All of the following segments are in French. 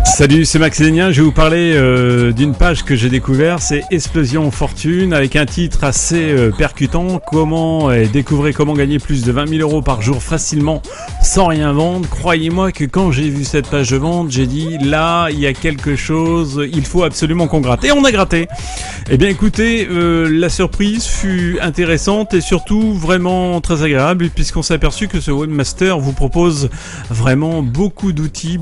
Salut, c'est Max Lénien. Je vais vous parler d'une page que j'ai découverte, c'est Explosion Fortune, avec un titre assez percutant. Découvrez comment gagner plus de 20 000 euros par jour facilement sans rien vendre. Croyez-moi que quand j'ai vu cette page de vente, j'ai dit là, il y a quelque chose, il faut absolument qu'on gratte. Et on a gratté. Eh bien écoutez, la surprise fut intéressante et surtout vraiment très agréable, puisqu'on s'est aperçu que ce webmaster vous propose vraiment beaucoup d'outils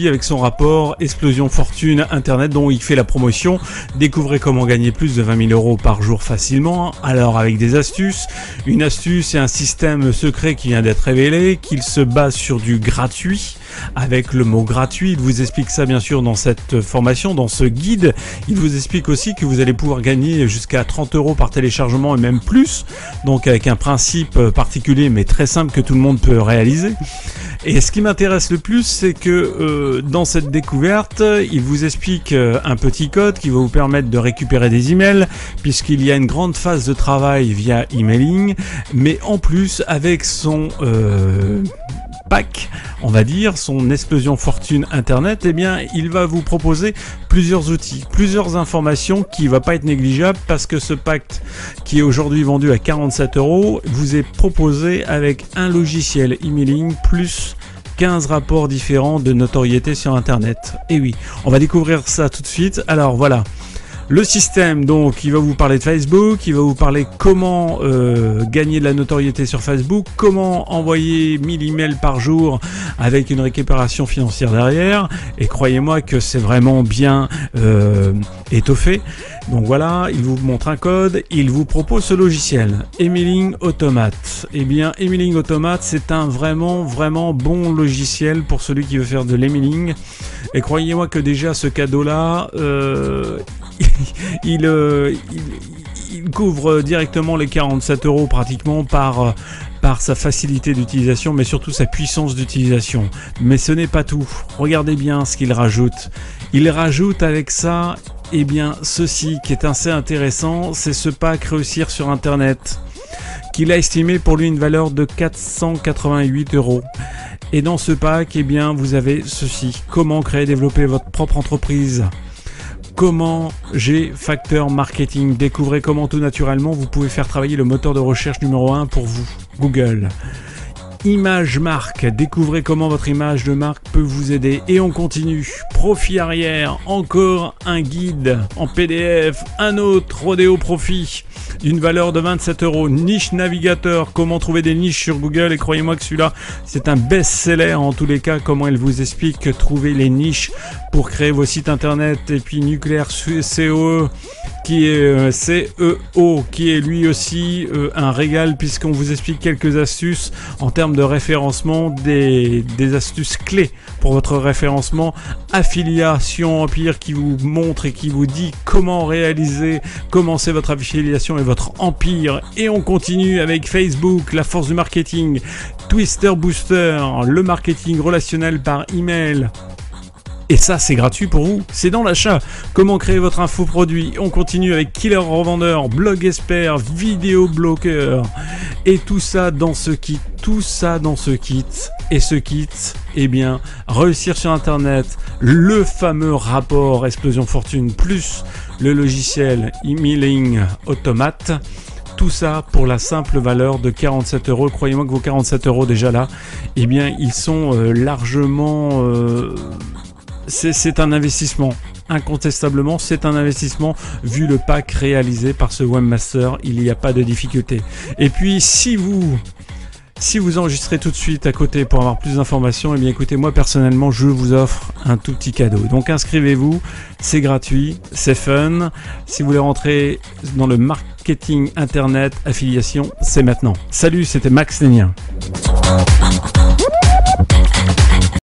avec son rapport Explosion Fortune Internet dont il fait la promotion. Découvrez comment gagner plus de 20 000 euros par jour facilement. Alors avec des astuces, une astuce et un système secret qui vient d'être révélé, qu'il se base sur du gratuit. Avec le mot gratuit, il vous explique ça bien sûr dans cette formation, dans ce guide. Il vous explique aussi que vous allez pouvoir gagner jusqu'à 30 euros par téléchargement et même plus. Donc avec un principe particulier mais très simple que tout le monde peut réaliser. Et ce qui m'intéresse le plus, c'est que dans cette découverte, il vous explique un petit code qui va vous permettre de récupérer des emails, puisqu'il y a une grande phase de travail via emailing, mais en plus avec son pack, on va dire, son Explosion Fortune Internet, eh bien, il va vous proposer plusieurs outils, plusieurs informations qui va pas être négligeable, parce que ce pack qui est aujourd'hui vendu à 47 euros vous est proposé avec un logiciel emailing plus 15 rapports différents de notoriété sur Internet. Et oui, on va découvrir ça tout de suite. Alors voilà. Le système, donc, il va vous parler de Facebook, il va vous parler comment gagner de la notoriété sur Facebook, comment envoyer 1000 emails par jour avec une récupération financière derrière. Et croyez-moi que c'est vraiment bien étoffé. Donc voilà, il vous montre un code, il vous propose ce logiciel, Emailing Automate. Eh bien, Emailing Automate, c'est un vraiment bon logiciel pour celui qui veut faire de l'emailing. Et croyez-moi que déjà ce cadeau-là, il couvre directement les 47 euros pratiquement par sa facilité d'utilisation, mais surtout sa puissance d'utilisation. Mais ce n'est pas tout. Regardez bien ce qu'il rajoute. Il rajoute avec ça, eh bien, ceci qui est assez intéressant, c'est ce pack Réussir sur Internet, qu'il a estimé pour lui une valeur de 488 euros. Et dans ce pack, eh bien, vous avez ceci. Comment créer et développer votre propre entreprise. Comment G-Factor Marketing. Découvrez comment tout naturellement vous pouvez faire travailler le moteur de recherche numéro 1 pour vous, Google. Image marque. Découvrez comment votre image de marque peut vous aider. Et on continue. Profit arrière. Encore un guide en PDF. Un autre Rodéo Profit d'une valeur de 27 euros. Niche navigateur. Comment trouver des niches sur Google. Et croyez-moi que celui-là, c'est un best-seller en tous les cas. Comment elle vous explique trouver les niches pour créer vos sites internet. Et puis Nucléaire CEO qui est CEO, qui est lui aussi un régal, puisqu'on vous explique quelques astuces en termes de référencement, des astuces clés pour votre référencement. Affiliation Empire qui vous montre et qui vous dit comment commencer votre affiliation et votre empire. Et on continue avec Facebook, la force du marketing, Twister Booster, le marketing relationnel par email. Et ça, c'est gratuit pour vous, c'est dans l'achat. Comment créer votre infoproduit. On continue avec Killer Revendeur, Blog Expert, Vidéo Bloqueur. Et tout ça dans ce kit. Et ce kit, eh bien, Réussir sur Internet, le fameux rapport Explosion Fortune, plus le logiciel Emailing Automate. Tout ça pour la simple valeur de 47 euros. Croyez-moi que vos 47 euros déjà là, eh bien, ils sont largement... C'est un investissement, incontestablement c'est un investissement vu le pack réalisé par ce webmaster, il n'y a pas de difficulté. Et puis si vous enregistrez tout de suite à côté pour avoir plus d'informations, eh bien écoutez, moi personnellement je vous offre un tout petit cadeau. Donc inscrivez-vous, c'est gratuit, c'est fun. Si vous voulez rentrer dans le marketing internet affiliation, c'est maintenant. Salut, c'était Max Lénien.